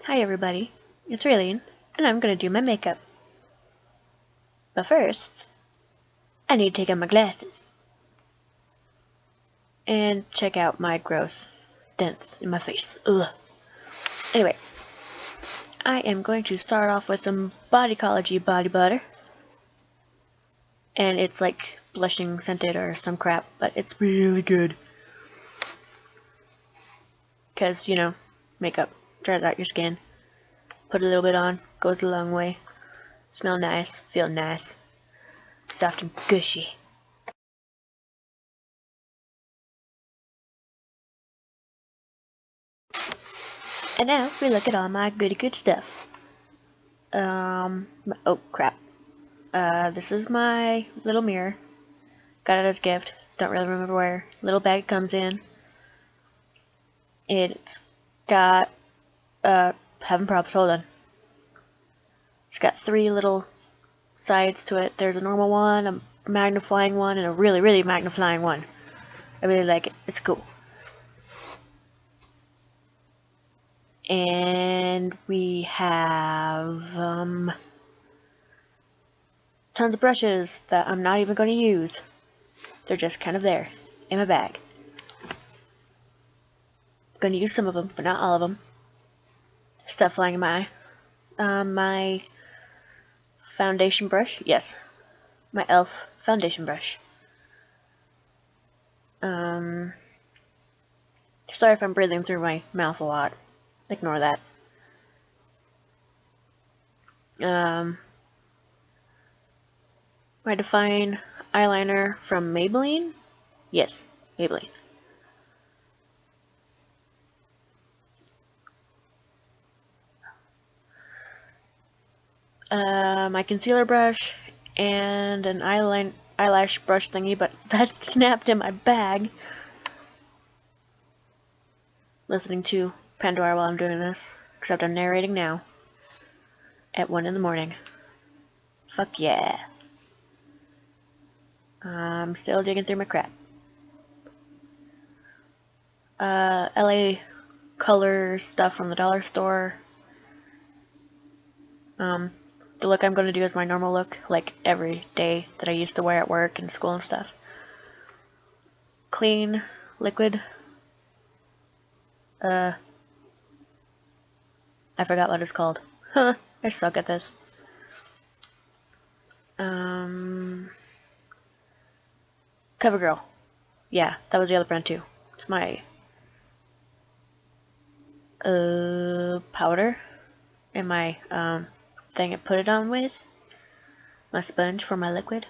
Hi everybody, it's Raylene, and I'm gonna do my makeup. But first, I need to take out my glasses. And check out my gross dents in my face. Ugh. Anyway, I am going to start off with some Bodycology body butter. And it's like blushing scented or some crap, but it's really good. Because, you know, makeup dries out your skin. Put a little bit on, goes a long way. Smell nice, feel nice. Soft and gushy. And now we look at all my goody good stuff. Oh crap. This is my little mirror. Got it as a gift. Don't really remember where. Little bag comes in. It's got, having problems, hold on. It's got 3 little sides to it. There's a normal one, a magnifying one, and a really, really magnifying one. I really like it. It's cool. And we have, tons of brushes that I'm not even going to use. They're just kind of there in my bag. Going to use some of them, but not all of them. Stuff flying in my eye. My foundation brush. Yes, my e.l.f. foundation brush. Sorry if I'm breathing through my mouth a lot. Ignore that. My Define eyeliner from Maybelline. Yes, Maybelline. My concealer brush and an eyelash brush thingy, but that snapped in my bag. Listening to Pandora while I'm doing this, except I'm narrating now at 1 in the morning. Fuck yeah. I'm still digging through my crap. LA color stuff from the dollar store. The look I'm going to do is my normal look, like every day that I used to wear at work and school and stuff. Clean, liquid. I forgot what it's called. Huh, I suck at this. CoverGirl. Yeah, that was the other brand too. It's my powder and my thing I put it on with. My sponge for my liquid.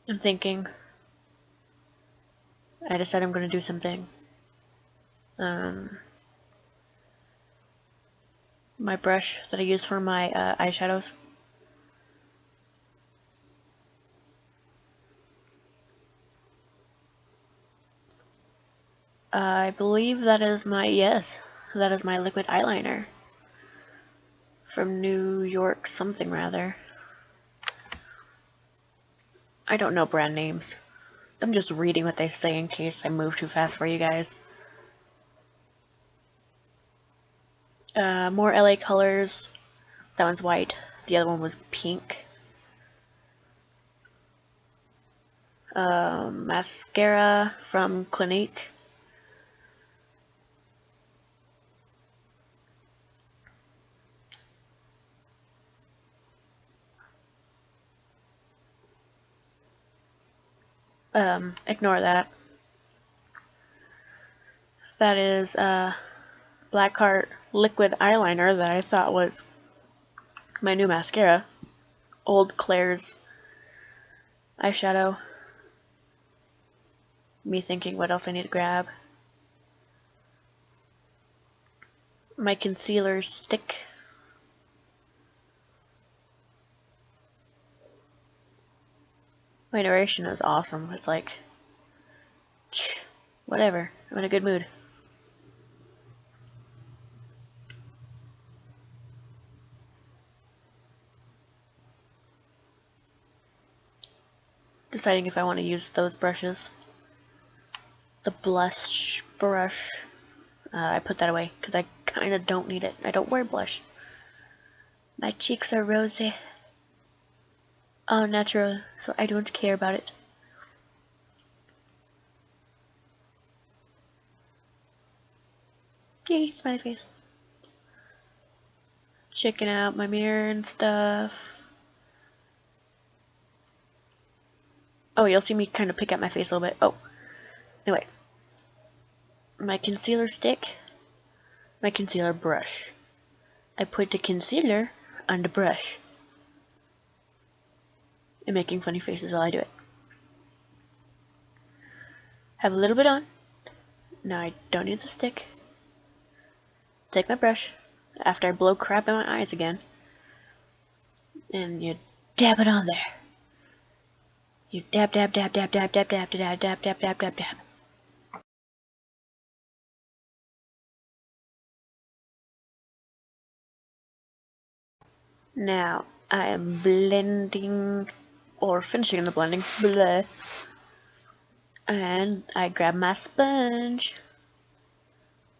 I'm thinking. I decided I'm gonna do something. My brush that I use for my eyeshadows. I believe that is my, yes, that is my liquid eyeliner. From New York something rather. I don't know brand names. I'm just reading what they say in case I move too fast for you guys. More LA colors. That one's white. The other one was pink. Mascara from Clinique. Ignore that. That is Blackheart liquid eyeliner that I thought was my new mascara. Old Claire's eyeshadow. Me thinking what else I need to grab. My concealer stick. My narration is awesome. It's like, whatever. I'm in a good mood. Deciding if I want to use those brushes. The blush brush. I put that away because I kind of don't need it. I don't wear blush. My cheeks are rosy. All natural, so I don't care about it. Yay, smiley face. Checking out my mirror and stuff. Oh, you'll see me kind of pick at my face a little bit. Oh, anyway. My concealer stick. My concealer brush. I put the concealer on the brush. And making funny faces while I do it. Have a little bit on. Now I don't need the stick. Take my brush. After I blow crap in my eyes again. And you dab it on there. You dab, dab, dab, dab, dab, dab, dab, dab, dab, dab, dab, dab, dab. Now I am blending or finishing the blending. Blah. And I grab my sponge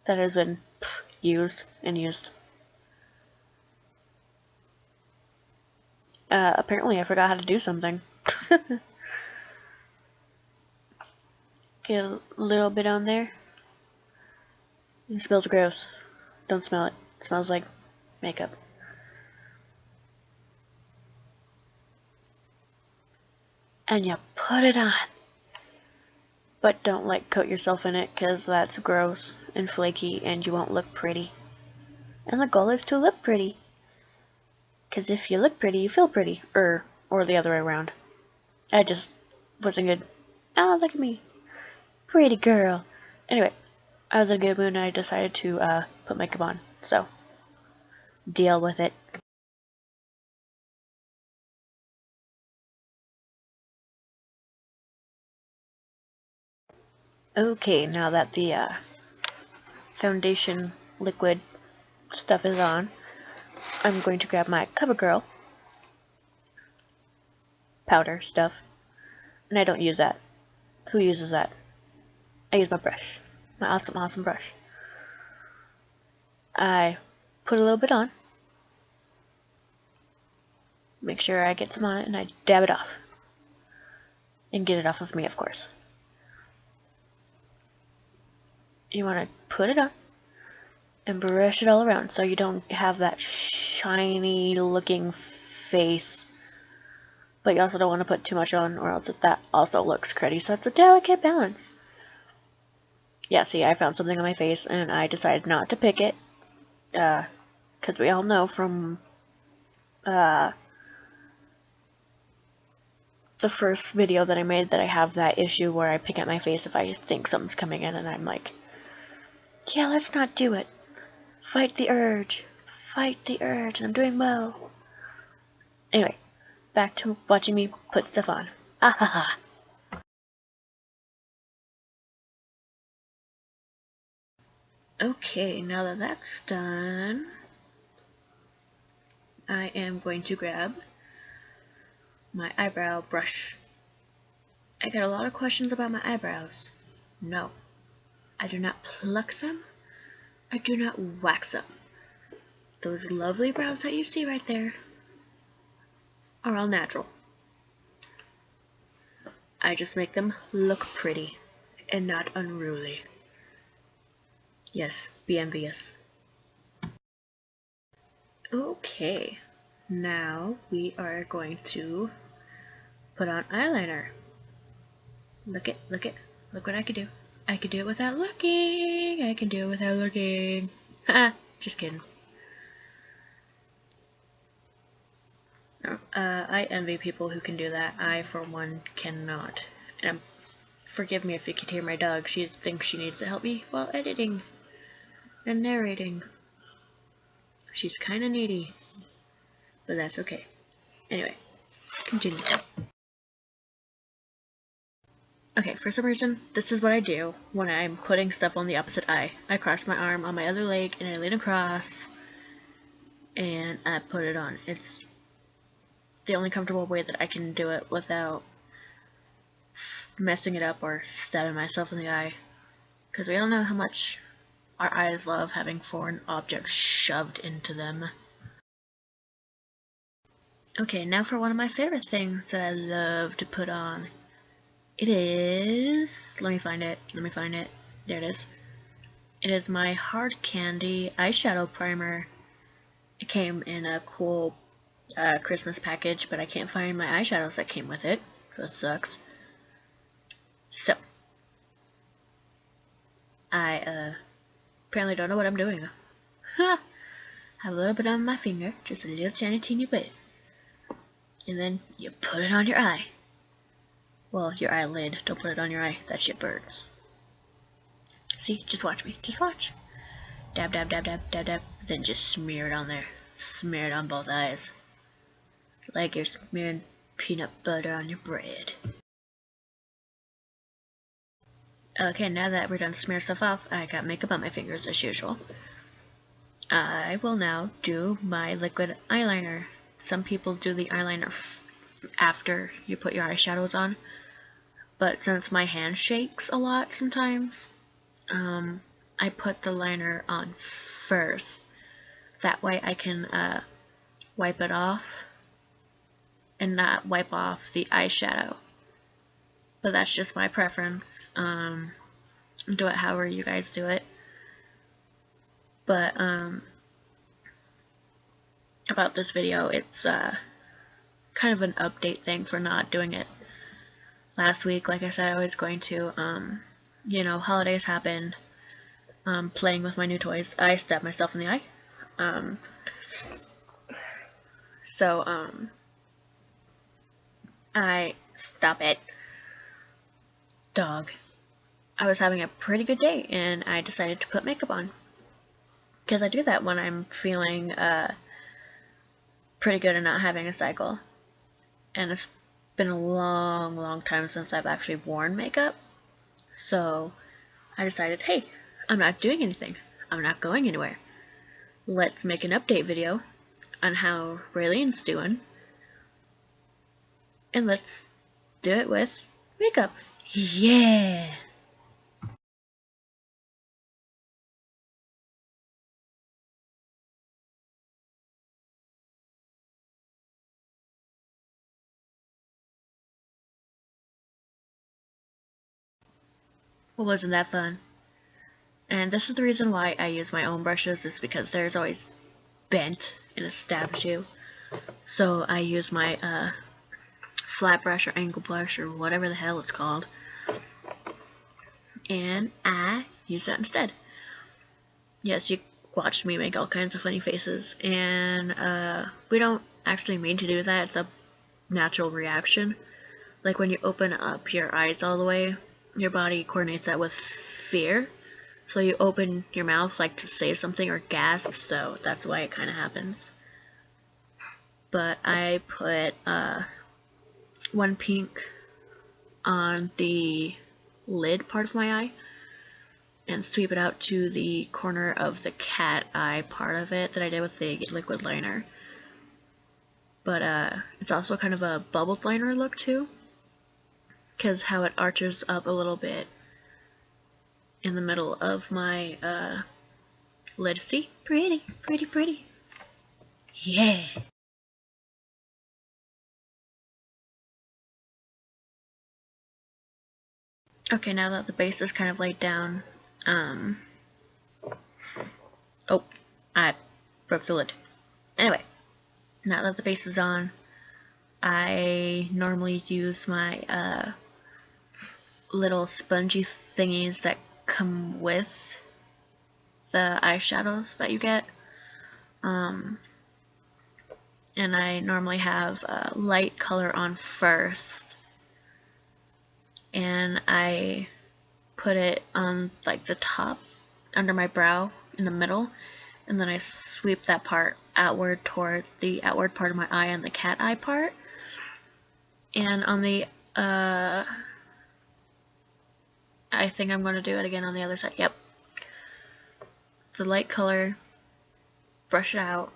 that has been used and used. Apparently I forgot how to do something. Get a little bit on there. It smells gross. Don't smell it. It smells like makeup. And you put it on. But don't like coat yourself in it because that's gross and flaky and you won't look pretty. And the goal is to look pretty. Because if you look pretty, you feel pretty. Or the other way around. I just wasn't good. Oh, look at me. Pretty girl. Anyway, I was in a good mood and I decided to put makeup on. So, deal with it. Okay, now that the foundation liquid stuff is on, I'm going to grab my CoverGirl powder stuff. And I don't use that. Who uses that? I use my brush. My awesome brush. I put a little bit on. Make sure I get some on it and I dab it off. And get it off of me, of course. You want to put it on and brush it all around so you don't have that shiny looking face. But you also don't want to put too much on or else that also looks cruddy. So it's a delicate balance. Yeah, see, I found something on my face and I decided not to pick it. Because we all know from the first video that I made that I have that issue where I pick at my face if I think something's coming in and I'm like, yeah, let's not do it. Fight the urge. Fight the urge. And I'm doing well. Anyway, back to watching me put stuff on. Ah ha ha. Okay, now that that's done, I am going to grab my eyebrow brush. I get a lot of questions about my eyebrows. No, I do not pluck them. I do not wax them. Those lovely brows that you see right there are all natural. I just make them look pretty and not unruly. Yes, be envious. Okay, now we are going to put on eyeliner. Look what I could do. I could do it without looking. I can do it without looking. Ha, just kidding. No, I envy people who can do that. I, for one, cannot. And forgive me if you could hear my dog. She thinks she needs to help me while editing and narrating. She's kind of needy, but that's okay. Anyway, continue. Okay, for some reason, this is what I do when I'm putting stuff on the opposite eye. I cross my arm on my other leg and I lean across and I put it on. It's the only comfortable way that I can do it without messing it up or stabbing myself in the eye. Because we all know how much Our eyes love having foreign objects shoved into them. Okay, now for one of my favorite things that I love to put on. It is... let me find it. There it is. It is my Hard Candy eyeshadow primer. It came in a cool Christmas package, but I can't find my eyeshadows that came with it. That sucks. So, I apparently don't know what I'm doing. Ha! Have a little bit on my finger, just a little tiny teeny bit. And then you put it on your eye. Well, your eyelid. Don't put it on your eye. That shit burns. See? Just watch me. Just watch. Dab, dab, dab, dab, dab, dab. Then just smear it on there. Smear it on both eyes. Like you're smearing peanut butter on your bread. Okay, now that we're done smearing stuff off, I got makeup on my fingers as usual. I will now do my liquid eyeliner. Some people do the eyeliner after you put your eyeshadows on, but since my hand shakes a lot sometimes, I put the liner on first. That way I can wipe it off and not wipe off the eyeshadow. But that's just my preference. Do it however you guys do it. But about this video, it's kind of an update thing for not doing it last week. Like I said, I was going to, you know, holidays happened, playing with my new toys. I stabbed myself in the eye. Stop it. Dog. I was having a pretty good day, and I decided to put makeup on. Because I do that when I'm feeling, pretty good and not having a cycle. And it's been a long time since I've actually worn makeup. So I decided, hey, I'm not doing anything. I'm not going anywhere. Let's make an update video on how Raylene's doing. And let's do it with makeup. Yeah! Well, wasn't that fun? And this is the reason why I use my own brushes, is because there's always bent and it stabs you. So I use my flat brush or angle brush or whatever the hell it's called, and I use that instead. Yes, you watched me make all kinds of funny faces, and we don't actually mean to do that. It's a natural reaction. Like when you open up your eyes all the way, your body coordinates that with fear. So you open your mouth like to say something or gasp, so that's why it kind of happens. But I put one pink on the lid part of my eye and sweep it out to the corner of the cat eye part of it that I did with the liquid liner. But it's also kind of a bubbled liner look too, because how it arches up a little bit in the middle of my lid. See? Pretty, pretty, pretty. Yeah! Okay, now that the base is kind of laid down, oh, I broke the lid. Anyway, now that the base is on, I normally use my little spongy thingies that come with the eyeshadows that you get. And I normally have light color on first, and I put it on like the top under my brow in the middle, and then I sweep that part outward toward the outward part of my eye and the cat eye part. And on the I think I'm going to do it again on the other side. Yep. The light color, brush it out,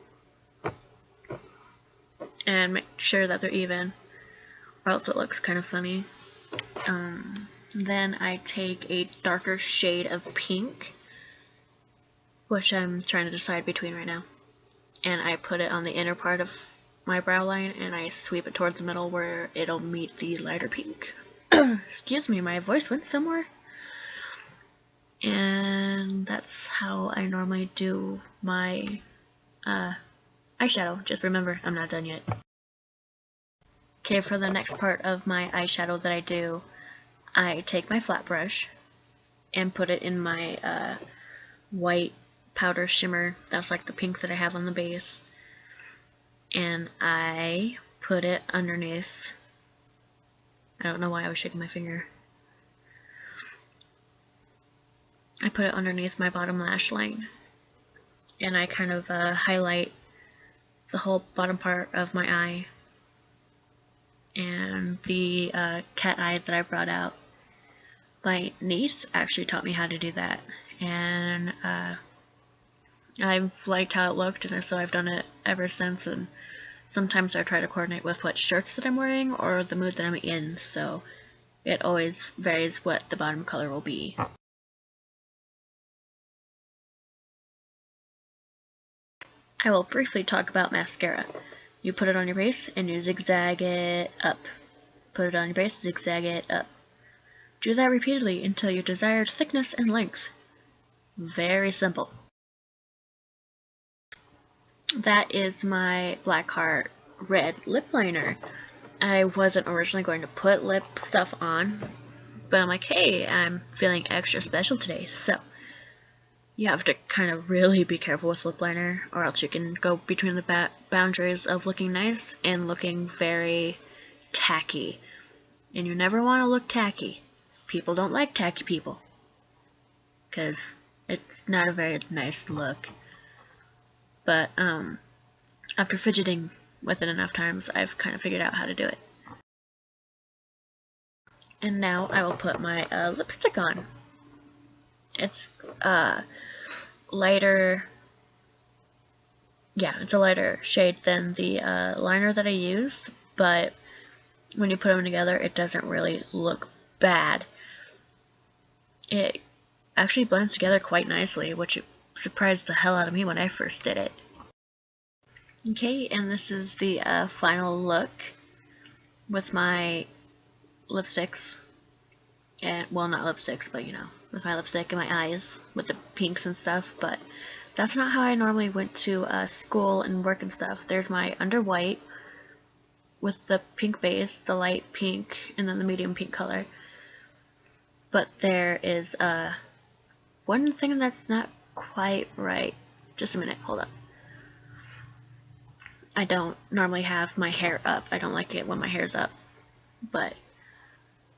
and make sure that they're even, or else it looks kind of funny. Then I take a darker shade of pink which I'm trying to decide between right now. And I put it on the inner part of my brow line, and I sweep it towards the middle where it'll meet the lighter pink. Excuse me, my voice went somewhere. And that's how I normally do my eyeshadow. Just remember, I'm not done yet. Okay, for the next part of my eyeshadow that I do, I take my flat brush and put it in my white powder shimmer. That's like the pink that I have on the base. And I put it underneath. I don't know why I was shaking my finger. I put it underneath my bottom lash line. And I kind of highlight the whole bottom part of my eye. And the cat eye that I brought out. My niece actually taught me how to do that. And I've liked how it looked, and so I've done it ever since. And sometimes I try to coordinate with what shirts that I'm wearing or the mood that I'm in, so it always varies what the bottom color will be. I will briefly talk about mascara. You put it on your base and you zigzag it up. Put it on your base, zigzag it up. Do that repeatedly until your desired thickness and length. Very simple. That is my Blackheart red lip liner. I wasn't originally going to put lip stuff on, but I'm like, hey, I'm feeling extra special today, so you have to kind of really be careful with lip liner, or else you can go between the boundaries of looking nice and looking very tacky. And you never want to look tacky. People don't like tacky people, because it's not a very nice look. But after fidgeting with it enough times, I've kind of figured out how to do it. And now I will put my lipstick on. It's lighter, yeah, it's a lighter shade than the liner that I used, but when you put them together, it doesn't really look bad. It actually blends together quite nicely, which surprised the hell out of me when I first did it. Okay, and this is the final look with my lipsticks, and well, not lipsticks, but you know, with my lipstick and my eyes, with the pinks and stuff. But that's not how I normally went to school and work and stuff. There's my under white with the pink base, the light pink, and then the medium pink color. But there is one thing that's not quite right. Just a minute, hold up. I don't normally have my hair up. I don't like it when my hair's up. But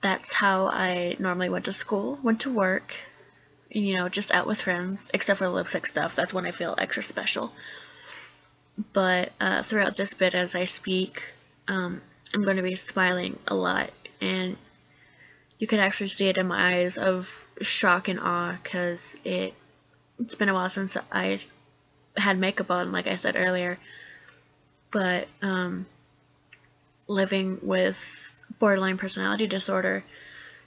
that's how I normally went to school, went to work, and, you know, just out with friends, except for the lipstick stuff. That's when I feel extra special. But throughout this bit, as I speak, I'm going to be smiling a lot, and you can actually see it in my eyes of shock and awe, because it's been a while since I had makeup on, like I said earlier. But living with borderline personality disorder,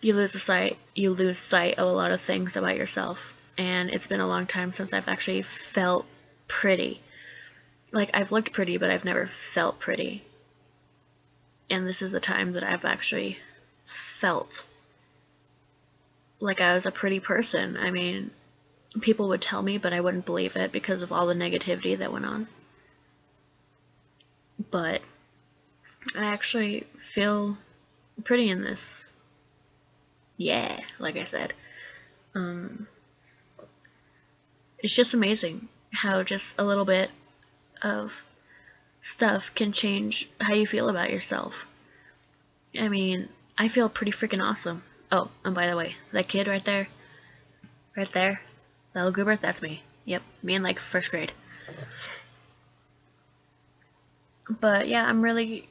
you lose sight of a lot of things about yourself, and it's been a long time since I've actually felt pretty. Like, I've looked pretty, but I've never felt pretty. And this is the time that I've actually felt like I was a pretty person. I mean, people would tell me, but I wouldn't believe it because of all the negativity that went on. But I actually feel pretty in this. Yeah, like I said. It's just amazing how just a little bit of stuff can change how you feel about yourself. I mean, I feel pretty freaking awesome. Oh, and by the way, that kid right there, that little goober, that's me. Yep, me in like first grade. But yeah, I'm really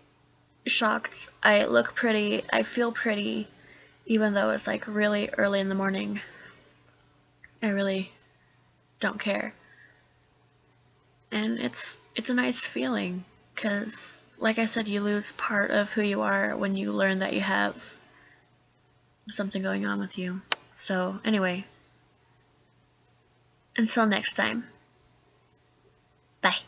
shocked. I look pretty, I feel pretty, even though it's like really early in the morning. I really don't care. And it's a nice feeling, because like I said, you lose part of who you are when you learn that you have something going on with you. So anyway, Until next time. Bye.